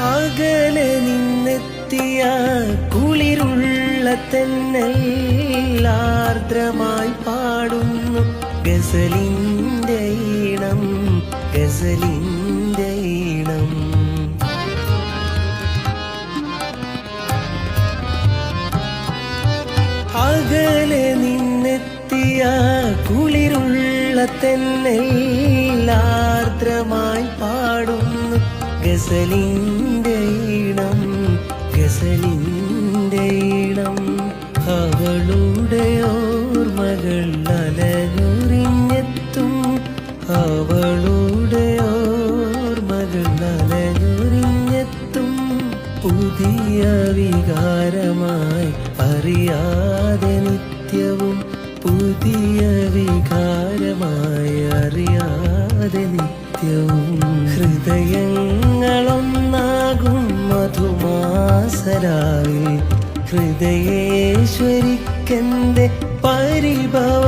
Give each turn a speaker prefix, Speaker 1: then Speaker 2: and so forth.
Speaker 1: അകലെ നിന്നെത്തിയ കുളിരുള്ള തെന്നൽ ആർദ്രമായി പാടുന്നു ഗസലിന്റെ ഈണം, ഗസലിന്റെ ഈണം. അകലെ നിന്നെത്തിയ കുളിരുള്ള തെന്നൽ ആർദ്രമായി പാടുന്നു ഗസലിന്റെ ഈണം, ഗസലിന്റെ ഈണം. അവളുടെ ഓർമ്മകൾ അലനുറിഞ്ഞെത്തും, അവളുടെ ഓർമ്മകൾ അലനുറിഞ്ഞെത്തും. പുതിയ വികാരമായി അറിയാതെ നിത്യവും, പുതിയ വികാരമായി അറിയാതെ നിത്യവും. ഹൃദയങ്ങളൊന്നാകും മധുമാസരാവിൽ ഹൃദയേശ്വരിക്കെന്റെ പരിഭവ